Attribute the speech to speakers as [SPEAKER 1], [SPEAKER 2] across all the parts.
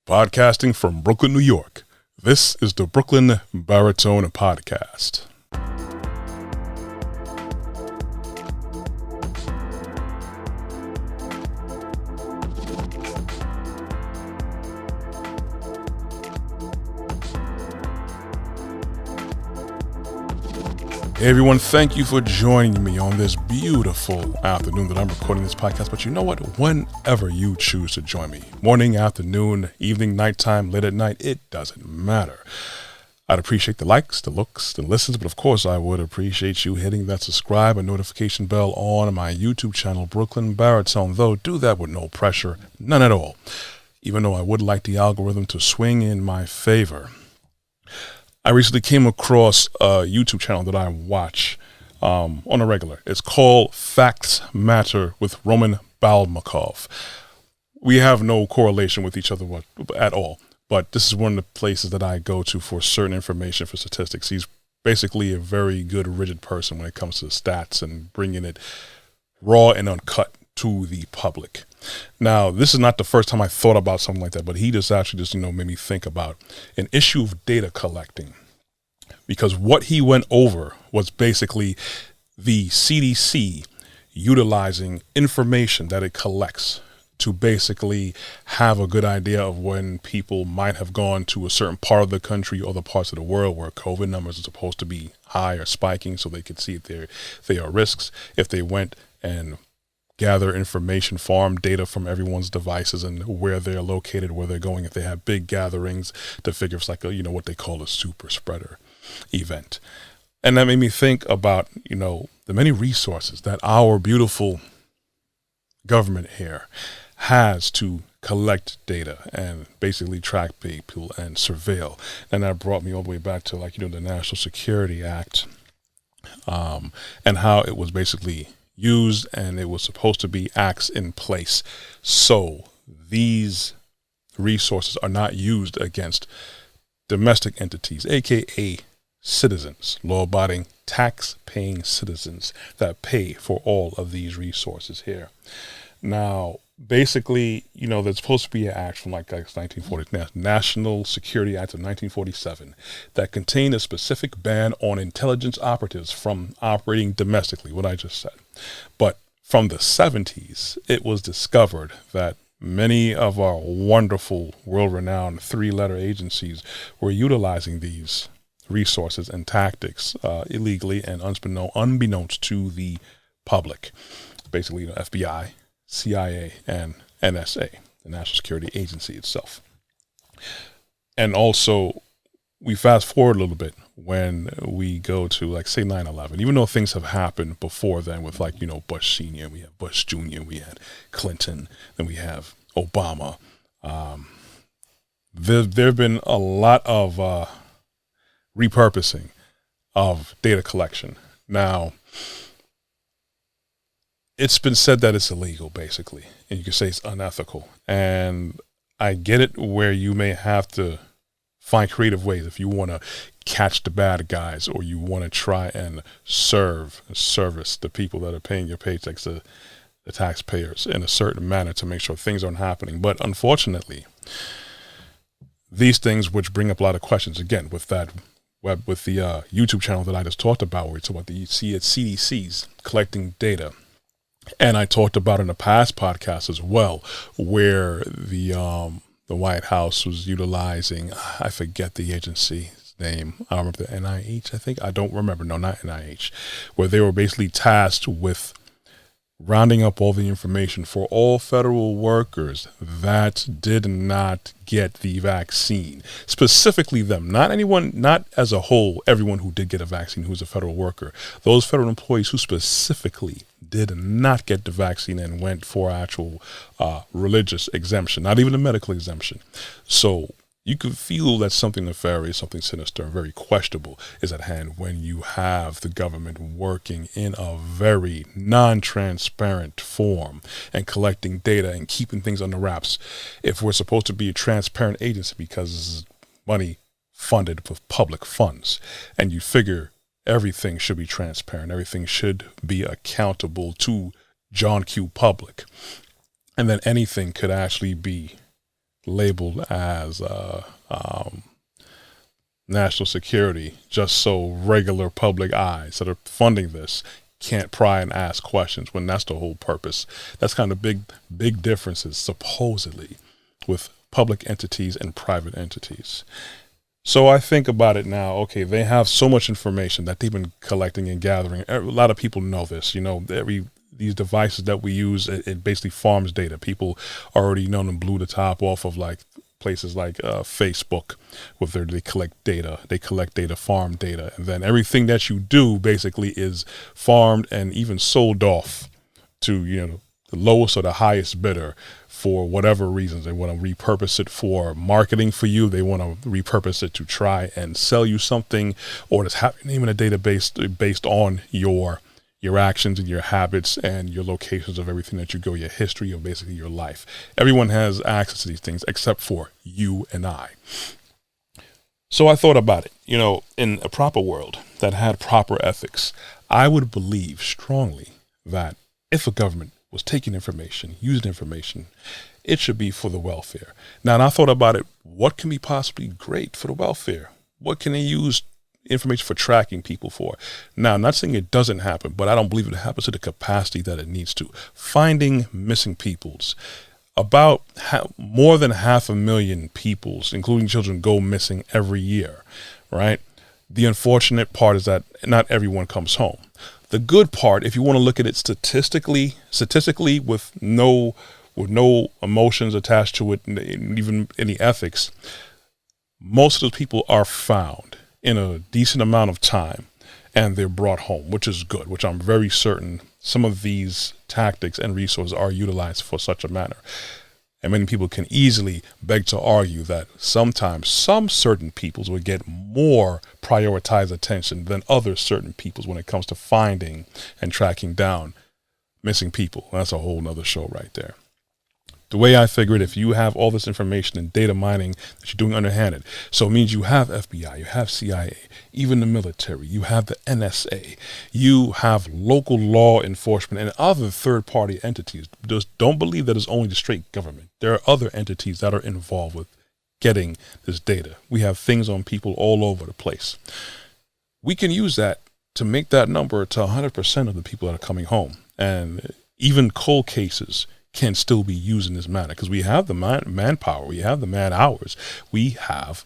[SPEAKER 1] Podcasting from Brooklyn, New York, this is the Brooklyn Baritone Podcast. Hey everyone, thank you for joining me on this beautiful afternoon that I'm recording this podcast. But you know what? Whenever you choose to join me, morning, afternoon, evening, nighttime, late at night, it doesn't matter. I'd appreciate the likes, the looks, the listens, but of course I would appreciate you hitting that subscribe and notification bell on my YouTube channel, Brooklyn Baritone, though do that with no pressure, none at all, even though I would like the algorithm to swing in my favor. I recently came across a YouTube channel that I watch on a regular. It's called Facts Matter with Roman Balmakov. We have no correlation with each other at all, but this is one of the places that I go to for certain information, for statistics. He's basically a very good, rigid person when it comes to stats and bringing it raw and uncut to the public. Now, this is not the first time I thought about something like that, but he just made me think about an issue of data collecting, because what he went over was basically the CDC utilizing information that it collects to basically have a good idea of when people might have gone to a certain part of the country or the parts of the world where COVID numbers are supposed to be high or spiking, so they could see if they are risks, if they went and gather information, farm data from everyone's devices and where they're located, where they're going, if they have big gatherings, to figure if it's like what they call a super spreader event. And that made me think about, the many resources that our beautiful government here has to collect data and basically track people and surveil. And that brought me all the way back to the National Security Act, and how it was basically used, and it was supposed to be acts in place so these resources are not used against domestic entities, aka citizens, law-abiding, tax-paying citizens that pay for all of these resources here. Now, basically, there's supposed to be an act from 1940, National Security Act of 1947, that contained a specific ban on intelligence operatives from operating domestically, what I just said. But from the 70s, it was discovered that many of our wonderful, world-renowned three-letter agencies were utilizing these resources and tactics illegally and unbeknownst to the public. Basically, FBI, CIA, and NSA, the National Security Agency itself. And also, we fast forward a little bit when we go to, say, 9/11. Even though things have happened before then with, Bush Sr., we have Bush Jr., we had Clinton, then we have Obama. There have been a lot of repurposing of data collection. Now, it's been said that it's illegal, basically, and you can say it's unethical. And I get it where you may have to find creative ways if you want to catch the bad guys, or you want to try and service the people that are paying your paychecks, the taxpayers, in a certain manner to make sure things aren't happening. But unfortunately, these things, which bring up a lot of questions, again, with the YouTube channel that I just talked about, where we talk about the CDC's collecting data. And I talked about in a past podcast as well, where the White House was utilizing, I forget the agency's name. I remember the NIH, I think. I don't remember. No, not NIH. Where they were basically tasked with rounding up all the information for all federal workers that did not get the vaccine. Specifically them, not anyone, not as a whole, everyone who did get a vaccine who's a federal worker. Those federal employees who specifically did not get the vaccine and went for actual religious exemption, not even a medical exemption. So you could feel that something nefarious, something sinister, and very questionable is at hand when you have the government working in a very non-transparent form and collecting data and keeping things under wraps. If we're supposed to be a transparent agency, because this is money funded with public funds, and you figure everything should be transparent, everything should be accountable to John Q. Public, and then anything could actually be labeled as national security, just so regular public eyes that are funding this can't pry and ask questions, when that's the whole purpose. That's kind of big differences, supposedly, with public entities and private entities. So I think about it now, okay, they have so much information that they've been collecting and gathering. A lot of people know this, these devices that we use, it basically farms data. People already know them, blew the top off of like places like Facebook, they collect data, farm data, and then everything that you do basically is farmed and even sold off to the lowest or the highest bidder for whatever reasons. They want to repurpose it for marketing for you. They want to repurpose it to try and sell you something, or just have your name in a database based on your actions and your habits and your locations of everything that you go, your history of basically your life. Everyone has access to these things except for you and I. So I thought about it, in a proper world that had proper ethics, I would believe strongly that if a government was taking information, using information, it should be for the welfare. Now, and I thought about it, what can be possibly great for the welfare? What can they use information for tracking people for? Now, I'm not saying it doesn't happen, but I don't believe it happens to the capacity that it needs to. Finding missing peoples. About more than 500,000 peoples, including children, go missing every year, right? The unfortunate part is that not everyone comes home. The good part, if you want to look at it statistically with no emotions attached to it, even any ethics, most of those people are found in a decent amount of time and they're brought home, which is good, which I'm very certain some of these tactics and resources are utilized for such a manner. And many people can easily beg to argue that sometimes some certain peoples would get more prioritized attention than other certain peoples when it comes to finding and tracking down missing people. That's a whole nother show right there. The way I figure it, if you have all this information and data mining that you're doing underhanded, so it means you have FBI, you have CIA, even the military, you have the NSA, you have local law enforcement and other third-party entities. Just don't believe that it's only the straight government. There are other entities that are involved with getting this data. We have things on people all over the place. We can use that to make that number to 100% of the people that are coming home. And even cold cases can still be used in this manner because we have the manpower, we have the man hours, we have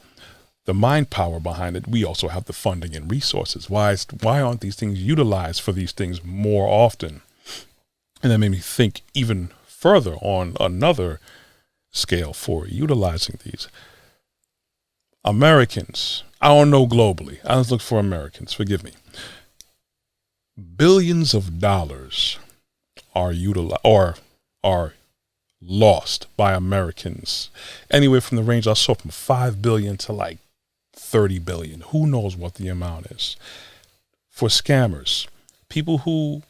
[SPEAKER 1] the mind power behind it. We also have the funding and resources. Why aren't these things utilized for these things more often? And that made me think even further on another scale for utilizing these. Americans, I don't know globally, I just look for Americans, forgive me. Billions of dollars are lost by Americans, anywhere from the range I saw from 5 billion to like 30 billion. Who knows what the amount is? For scammers, people who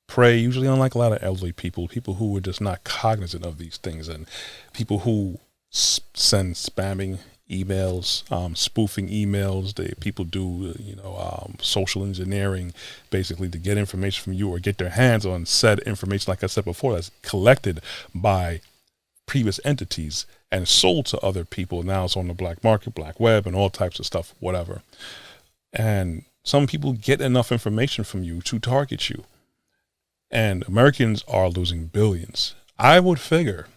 [SPEAKER 1] prey, usually unlike a lot of elderly people who are just not cognizant of these things, and people who send spamming emails, spoofing emails. People do, social engineering, basically to get information from you or get their hands on said information. Like I said before, that's collected by previous entities and sold to other people. Now it's on the black market, black web, and all types of stuff, whatever. And some people get enough information from you to target you. And Americans are losing billions. I would figure,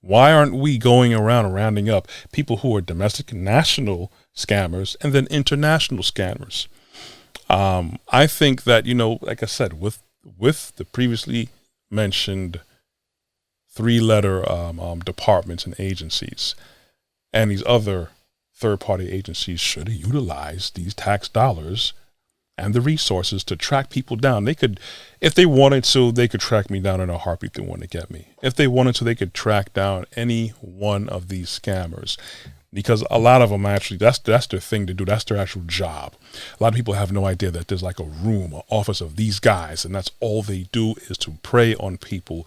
[SPEAKER 1] why aren't we going around and rounding up people who are domestic and national scammers and then international scammers? I think that, like I said, with the previously mentioned 3-letter departments and agencies and these other third-party agencies should utilize these tax dollars and the resources to track people down. They could, if they wanted to, they could track me down in a heartbeat. They want to get me. If they wanted to, they could track down any one of these scammers, because a lot of them actually, that's their thing to do. That's their actual job. A lot of people have no idea that there's like a room, an office of these guys, and that's all they do is to prey on people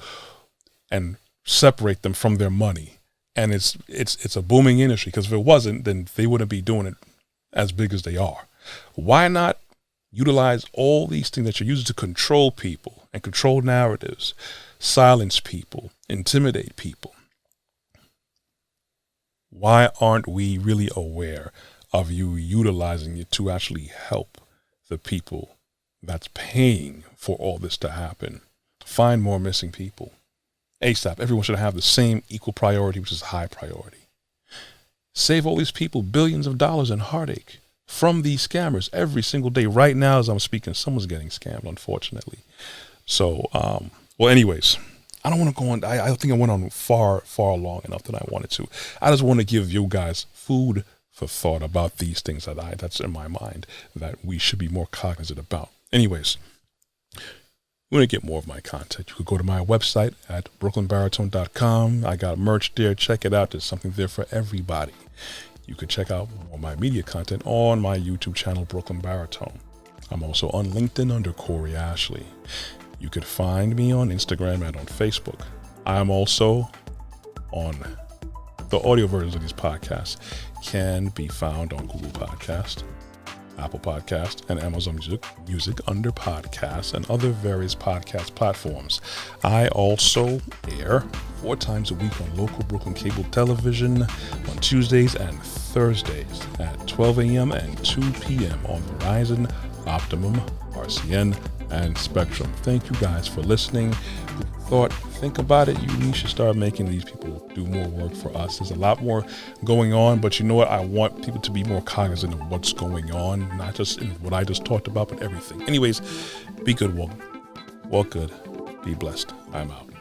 [SPEAKER 1] and separate them from their money. And it's a booming industry, because if it wasn't, then they wouldn't be doing it as big as they are. Why not utilize all these things that you're using to control people and control narratives, silence people, intimidate people? Why aren't we really aware of you utilizing it to actually help the people that's paying for all this to happen? Find more missing people. ASAP. Everyone should have the same equal priority, which is high priority. Save all these people billions of dollars in heartache from these scammers every single day. Right now, as I'm speaking, someone's getting scammed, unfortunately. So, anyways, I don't want to go on. I think I went on far long enough than I wanted to. I just want to give you guys food for thought about these things that's in my mind that we should be more cognizant about. Anyways, you want to get more of my content, you could go to my website at brooklynbaritone.com. I got merch there. Check it out. There's something there for everybody. You can check out more of my media content on my YouTube channel, Brooklyn Baritone. I'm also on LinkedIn under Corey Ashley. You could find me on Instagram and on Facebook. I'm also on the audio versions of these podcasts can be found on Google Podcast, Apple Podcast, and Amazon Music under podcasts and other various podcast platforms. I also air 4 times a week on local Brooklyn cable television on Tuesdays and Thursdays at 12 a.m. and 2 p.m. on Verizon, Optimum, RCN, and Spectrum. Thank you guys for listening. Think about it. We should start making these people do more work for us. There's a lot more going on, but you know what? I want people to be more cognizant of what's going on, not just in what I just talked about, but everything. Anyways, be good, walk good, be blessed. I'm out.